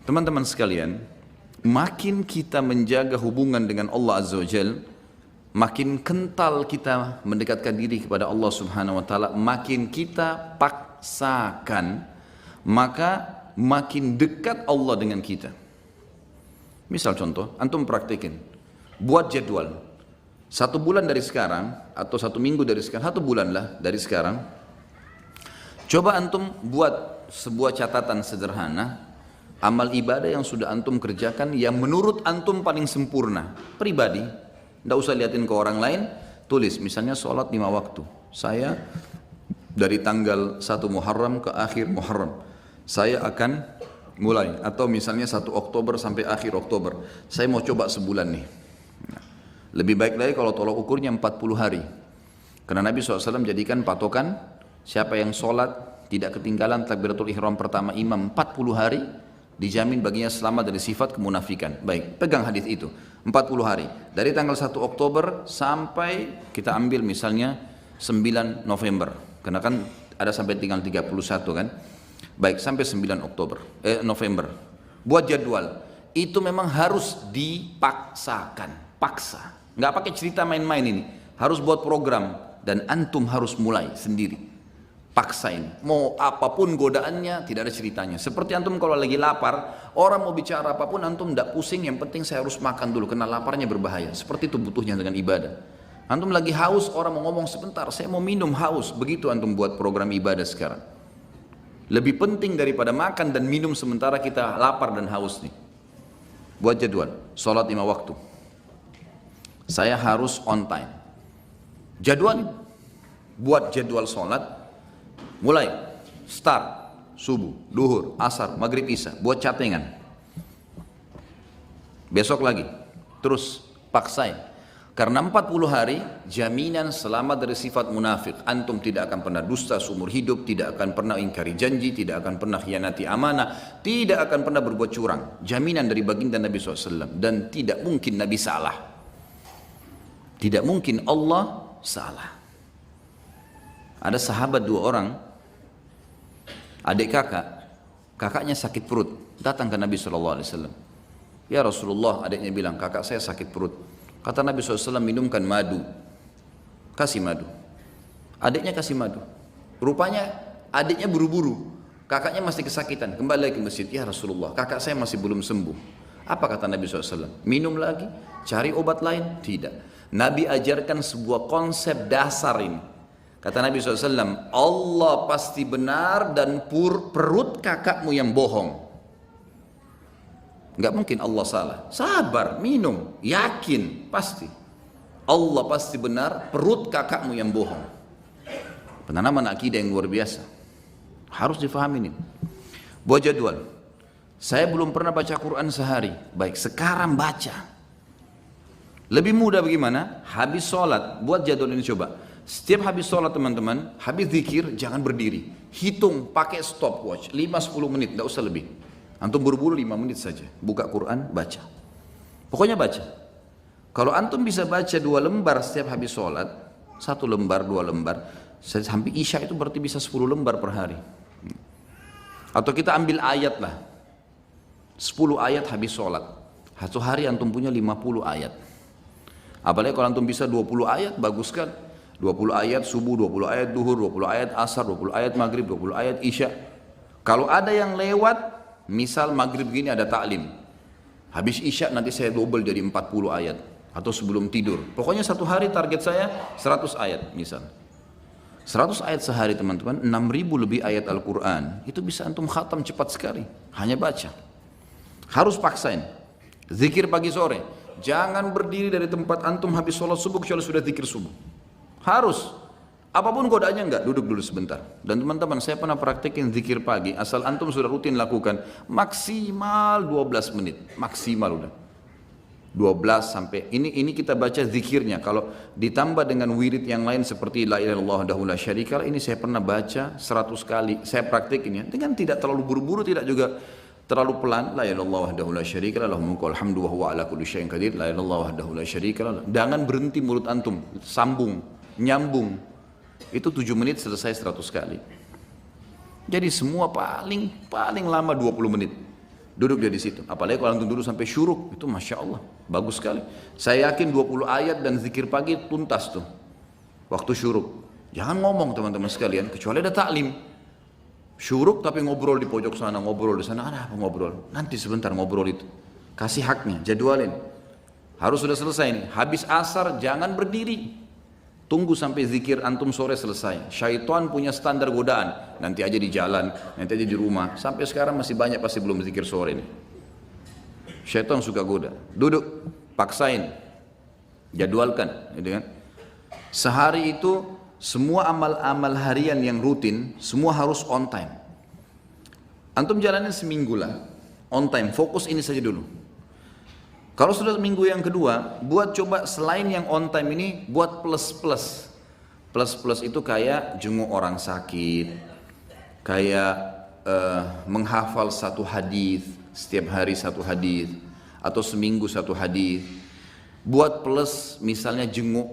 Teman-teman sekalian, makin kita menjaga hubungan dengan Allah Azza wa Jal, makin kental kita mendekatkan diri kepada Allah Subhanahu wa Ta'ala, makin kita paksakan, maka makin dekat Allah dengan kita. Misal contoh, antum praktekin, buat jadwal 1 bulan dari sekarang atau 1 minggu dari sekarang, 1 bulan lah dari sekarang, coba antum buat sebuah catatan sederhana amal ibadah yang sudah antum kerjakan yang menurut antum paling sempurna pribadi, tidak usah liatin ke orang lain. Tulis misalnya sholat 5 waktu, saya dari tanggal 1 Muharram ke akhir Muharram saya akan mulai, atau misalnya 1 Oktober sampai akhir Oktober saya mau coba sebulan nih. Lebih baik lagi kalau tolak ukurnya 40 hari, karena Nabi SAW jadikan patokan siapa yang sholat tidak ketinggalan takbiratul ihram pertama imam 40 hari, dijamin baginya selamat dari sifat kemunafikan. Baik, pegang hadis itu 40 hari dari tanggal 1 Oktober sampai kita ambil misalnya 9 November, karena kan ada sampai tinggal 31 kan. Baik, sampai 9 November buat jadwal. Itu memang harus dipaksakan, paksa, nggak pakai cerita main-main, ini harus buat program dan antum harus mulai sendiri. Paksain, mau apapun godaannya, tidak ada ceritanya. Seperti antum kalau lagi lapar, orang mau bicara apapun antum tidak pusing, yang penting saya harus makan dulu karena laparnya berbahaya. Seperti itu butuhnya dengan ibadah. Antum lagi haus, orang mau ngomong sebentar, saya mau minum, haus. Begitu antum buat program ibadah sekarang. Lebih penting daripada makan dan minum sementara kita lapar dan haus nih. Buat jadwal, sholat 5 waktu. Saya harus on time. Jadwal, buat jadwal sholat. Mulai, start, subuh, duhur, asar, maghrib, isya, buat catengan. Besok lagi, terus paksain. Karena 40 hari, jaminan selamat dari sifat munafik. Antum tidak akan pernah dusta seumur hidup, tidak akan pernah ingkari janji, tidak akan pernah khianati amanah, tidak akan pernah berbuat curang. Jaminan dari baginda Nabi SAW. Dan tidak mungkin Nabi salah. Tidak mungkin Allah salah. Ada sahabat 2 orang, adik kakaknya sakit perut, datang ke Nabi SAW. Ya Rasulullah, adiknya bilang, kakak saya sakit perut. Kata Nabi SAW, minumkan madu, kasih madu. Adiknya kasih madu. Rupanya adiknya buru-buru, kakaknya masih kesakitan, kembali lagi ke masjid. Ya Rasulullah, kakak saya masih belum sembuh. Apa kata Nabi SAW? Minum lagi, cari obat lain? Tidak. Nabi ajarkan sebuah konsep dasar ini. Kata Nabi SAW, Allah pasti benar dan perut kakakmu yang bohong. Enggak mungkin Allah salah. Sabar, minum, yakin, pasti. Allah pasti benar, perut kakakmu yang bohong. Penanaman akidah yang luar biasa. Harus difahami ini. Buat jadwal. Saya belum pernah baca Quran sehari. Baik, sekarang baca. Lebih mudah bagaimana? Habis sholat, buat jadwal ini coba. Setiap habis sholat teman-teman, habis zikir, jangan berdiri. Hitung pakai stopwatch, 5-10 menit, tidak usah lebih. Antum buru-buru 5 menit saja. Buka Quran, baca. Pokoknya baca. Kalau antum bisa baca 2 lembar setiap habis sholat, 1 lembar, 2 lembar, sampai isya itu berarti bisa 10 lembar per hari. Atau kita ambil ayat lah. 10 ayat habis sholat. 1 hari antum punya 50 ayat. Apalagi kalau antum bisa 20 ayat, bagus kan? 20 ayat subuh, 20 ayat duhur, 20 ayat asar, 20 ayat maghrib, 20 ayat isya. Kalau ada yang lewat, misal maghrib gini ada taklim, habis isya nanti saya double jadi 40 ayat. Atau sebelum tidur. Pokoknya 1 hari target saya 100 ayat misal. 100 ayat sehari teman-teman, 6.000 lebih ayat Al-Quran. Itu bisa antum khatam cepat sekali. Hanya baca. Harus paksain. Zikir pagi sore. Jangan berdiri dari tempat antum habis sholat subuh kecuali sudah zikir subuh. Harus. Apapun godaannya enggak, duduk dulu sebentar. Dan teman-teman, saya pernah praktekin zikir pagi, asal antum sudah rutin lakukan, maksimal 12 menit. Maksimal udah. 12 sampai, ini kita baca zikirnya. Kalau ditambah dengan wirid yang lain seperti la ilaha illallah wahdahu la syarika lah, ini saya pernah baca 100 kali. Saya praktekin ya, dengan tidak terlalu buru-buru, tidak juga terlalu pelan. La ilaha illallah wahdahu la syarika lah, lahul mulku wal hamdu wa huwa ala kulli syai'in qadir. La ilaha illallah wahdahu la syarika lah. Jangan berhenti mulut antum, sambung, nyambung. Itu 7 menit selesai 100 kali. Jadi semua paling lama 20 menit. Duduk dia di situ. Apalagi kalau antum duduk sampai syuruk, itu Masya Allah, bagus sekali. Saya yakin 20 ayat dan zikir pagi tuntas tuh, waktu syuruk. Jangan ngomong teman-teman sekalian, kecuali ada taklim. Syuruk tapi ngobrol di pojok sana, ngobrol di sana, ada apa ngobrol? Nanti sebentar ngobrol itu. Kasih haknya, jadwalin. Harus sudah selesai nih. Habis asar jangan berdiri. Tunggu sampai zikir antum sore selesai. Syaitan punya standar godaan. Nanti aja di jalan, nanti aja di rumah. Sampai sekarang masih banyak pasti belum zikir sore ini. Syaitan suka goda. Duduk, paksain, jadwalkan, gitu kan? Sehari itu semua amal-amal harian yang rutin semua harus on time. Antum jalanin seminggu lah, on time. Fokus ini saja dulu. Kalau sudah minggu yang kedua, buat coba selain yang on time ini, buat plus-plus. Plus-plus itu kayak jenguk orang sakit, kayak menghafal satu hadis, setiap hari satu hadis, atau seminggu satu hadis. Buat plus misalnya jenguk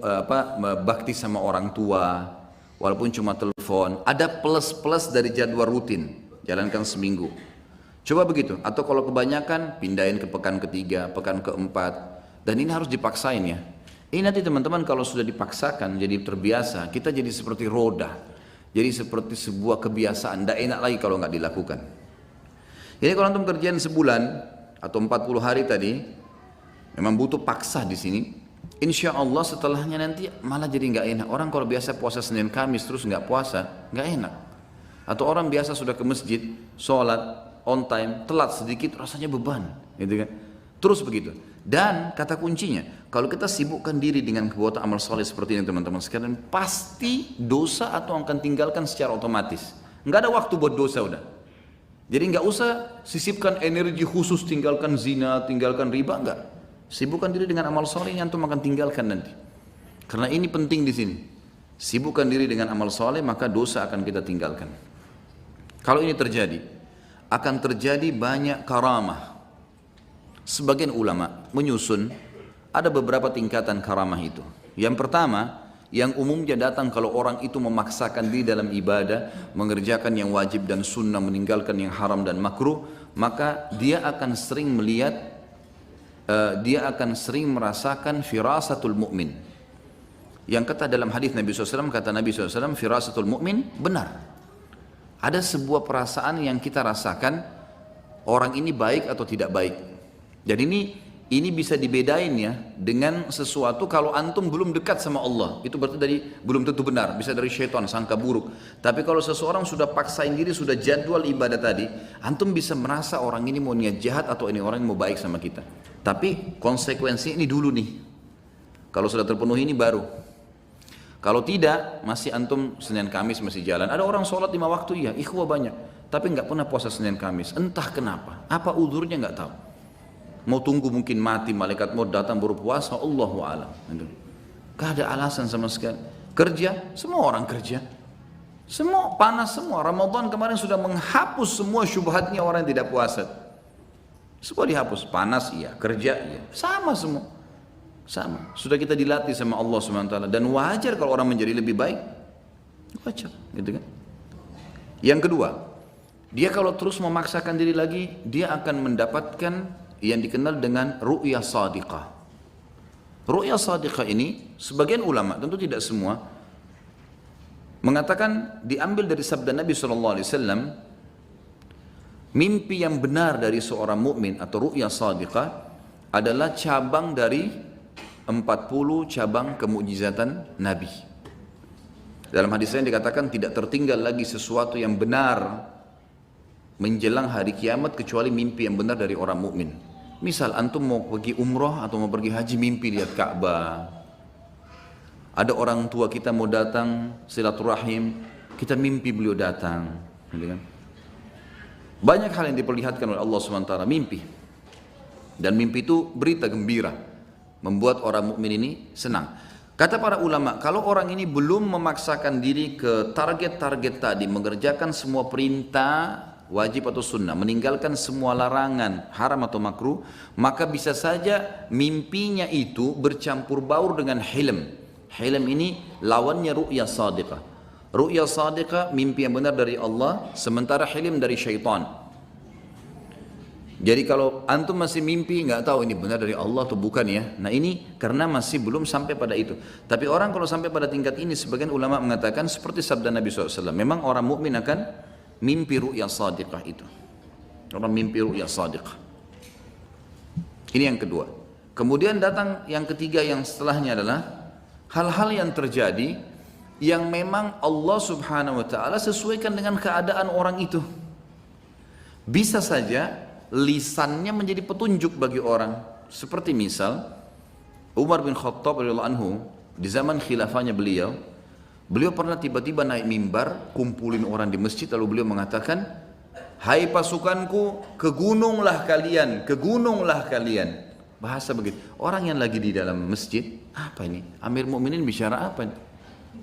bakti sama orang tua, walaupun cuma telepon. Ada plus-plus dari jadwal rutin, jalankan seminggu. Coba begitu, atau kalau kebanyakan pindahin ke pekan ketiga, pekan keempat, dan ini harus dipaksain ya. Ini nanti teman-teman kalau sudah dipaksakan jadi terbiasa, kita jadi seperti roda, jadi seperti sebuah kebiasaan, tidak enak lagi kalau nggak dilakukan. Jadi kalau antum kerjaan sebulan atau 40 hari tadi, memang butuh paksa di sini. Insya Allah setelahnya nanti malah jadi nggak enak. Orang kalau biasa puasa Senin Kamis terus nggak puasa, nggak enak. Atau orang biasa sudah ke masjid, sholat on time, telat sedikit rasanya beban, gitu kan? Terus begitu. Dan kata kuncinya, kalau kita sibukkan diri dengan perbuatan amal soleh seperti ini teman-teman sekalian, pasti dosa atau akan tinggalkan secara otomatis. Nggak ada waktu buat dosa udah. Jadi nggak usah sisipkan energi khusus tinggalkan zina, tinggalkan riba, nggak. Sibukkan diri dengan amal soleh yang antum akan tinggalkan nanti. Karena ini penting di sini. Sibukkan diri dengan amal soleh maka dosa akan kita tinggalkan. Kalau ini terjadi, akan terjadi banyak karamah. Sebagian ulama menyusun ada beberapa tingkatan karamah itu. Yang pertama, yang umumnya datang kalau orang itu memaksakan diri dalam ibadah, mengerjakan yang wajib dan sunnah, meninggalkan yang haram dan makruh, maka dia akan sering melihat, dia akan sering merasakan firasatul mu'min. Yang kata dalam hadis Nabi SAW, kata Nabi SAW, firasatul mu'min benar. Ada sebuah perasaan yang kita rasakan, orang ini baik atau tidak baik. Jadi ini bisa dibedain ya dengan sesuatu kalau antum belum dekat sama Allah. Itu berarti belum tentu benar, bisa dari syaitan, sangka buruk. Tapi kalau seseorang sudah paksain diri, sudah jadwal ibadah tadi, antum bisa merasa orang ini mau niat jahat atau ini orang yang mau baik sama kita. Tapi konsekuensi ini dulu nih. Kalau sudah terpenuhi ini baru. Kalau tidak, masih antum Senin Kamis masih jalan. Ada orang sholat 5 waktu, iya, ikhwah banyak. Tapi nggak pernah puasa Senin Kamis. Entah kenapa. Apa udurnya nggak tahu. Mau tunggu mungkin mati, malaikat mau datang baru puasa, Allahu a'lam. Gak ada alasan sama sekali. Kerja, semua orang kerja. Semua panas semua. Ramadan kemarin sudah menghapus semua syubhatnya orang yang tidak puasa. Semua dihapus. Panas iya, kerja iya. Sama semua. Sama, sudah kita dilatih sama Allah SWT dan wajar kalau orang menjadi lebih baik, wajar, gitu kan? Yang kedua, dia kalau terus memaksakan diri lagi, dia akan mendapatkan yang dikenal dengan ru'yah sadiqah. Ru'yah sadiqah ini, sebagian ulama, tentu tidak semua, mengatakan diambil dari sabda Nabi SAW, mimpi yang benar dari seorang mukmin atau ru'yah sadiqah adalah cabang dari 40 cabang kemukjizatan Nabi. Dalam hadis lain dikatakan tidak tertinggal lagi sesuatu yang benar menjelang hari kiamat kecuali mimpi yang benar dari orang mukmin. Misal antum mau pergi umroh atau mau pergi haji, mimpi lihat Ka'bah. Ada orang tua kita mau datang silaturahim, kita mimpi beliau datang, gitu kan? Banyak hal yang diperlihatkan oleh Allah SWT, mimpi. Dan mimpi itu berita gembira, membuat orang mukmin ini senang. Kata para ulama, kalau orang ini belum memaksakan diri ke target-target tadi, mengerjakan semua perintah wajib atau sunnah, meninggalkan semua larangan haram atau makruh, maka bisa saja mimpinya itu bercampur baur dengan hilm. Hilm ini lawannya ru'ya sadiqah. Ru'ya sadiqah mimpi yang benar dari Allah, sementara hilm dari syaitan. Jadi kalau antum masih mimpi, nggak tahu ini benar dari Allah atau bukan ya. Nah ini karena masih belum sampai pada itu. Tapi orang kalau sampai pada tingkat ini, sebagian ulama mengatakan seperti sabda Nabi SAW. Memang orang mukmin akan mimpi ru'ya sadiqah itu. Orang mimpi ru'ya sadiqah. Ini yang kedua. Kemudian datang yang ketiga yang setelahnya adalah hal-hal yang terjadi yang memang Allah Subhanahu wa taala sesuaikan dengan keadaan orang itu. Bisa saja lisannya menjadi petunjuk bagi orang. Seperti misal Umar bin Khattab radhiyallahu anhu di zaman khilafahnya beliau pernah tiba-tiba naik mimbar, kumpulin orang di masjid, lalu beliau mengatakan, "Hai pasukanku, ke gununglah kalian, ke gununglah kalian." Bahasa begitu. Orang yang lagi di dalam masjid, apa ini? Amir Mukminin bicara apa ini?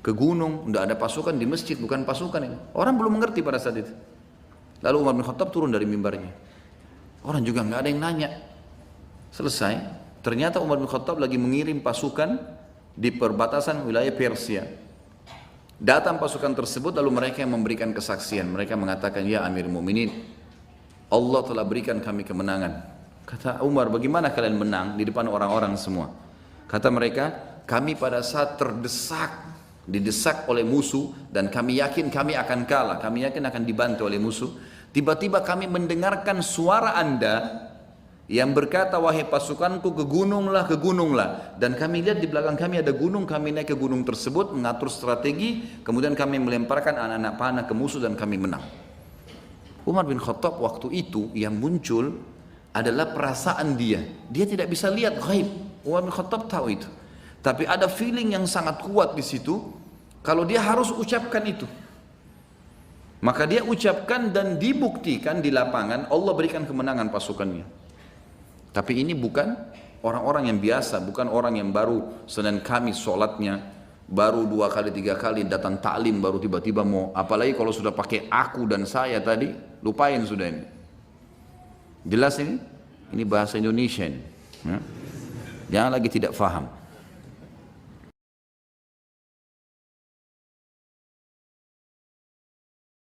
Ke gunung, tidak ada pasukan di masjid, bukan pasukan ini. Orang belum mengerti pada saat itu. Lalu Umar bin Khattab turun dari mimbarnya. Orang juga nggak ada yang nanya. Selesai. Ternyata Umar bin Khattab lagi mengirim pasukan di perbatasan wilayah Persia. Datang pasukan tersebut, lalu mereka yang memberikan kesaksian. Mereka mengatakan, "Ya Amir Mu'minin, Allah telah berikan kami kemenangan." Kata Umar, "Bagaimana kalian menang di depan orang-orang semua?" Kata mereka, "Kami pada saat didesak oleh musuh dan kami yakin kami akan kalah, kami yakin akan dibantu oleh musuh. Tiba-tiba kami mendengarkan suara Anda yang berkata, 'Wahai pasukanku, ke gununglah.' Dan kami lihat di belakang kami ada gunung, kami naik ke gunung tersebut, mengatur strategi, kemudian kami melemparkan anak-anak panah ke musuh dan kami menang." Umar bin Khattab waktu itu yang muncul adalah perasaan dia. Dia tidak bisa lihat ghaib. Umar bin Khattab tahu itu. Tapi ada feeling yang sangat kuat di situ, kalau dia harus ucapkan itu. Maka dia ucapkan dan dibuktikan di lapangan, Allah berikan kemenangan pasukannya. Tapi ini bukan orang-orang yang biasa, bukan orang yang baru Senin Kamis sholatnya, baru 2 kali 3 kali datang taklim, baru tiba-tiba mau, apalagi kalau sudah pakai aku dan saya tadi, lupain sudah ini. Jelas ini? Ini bahasa Indonesia ini. Ya? Jangan lagi tidak faham.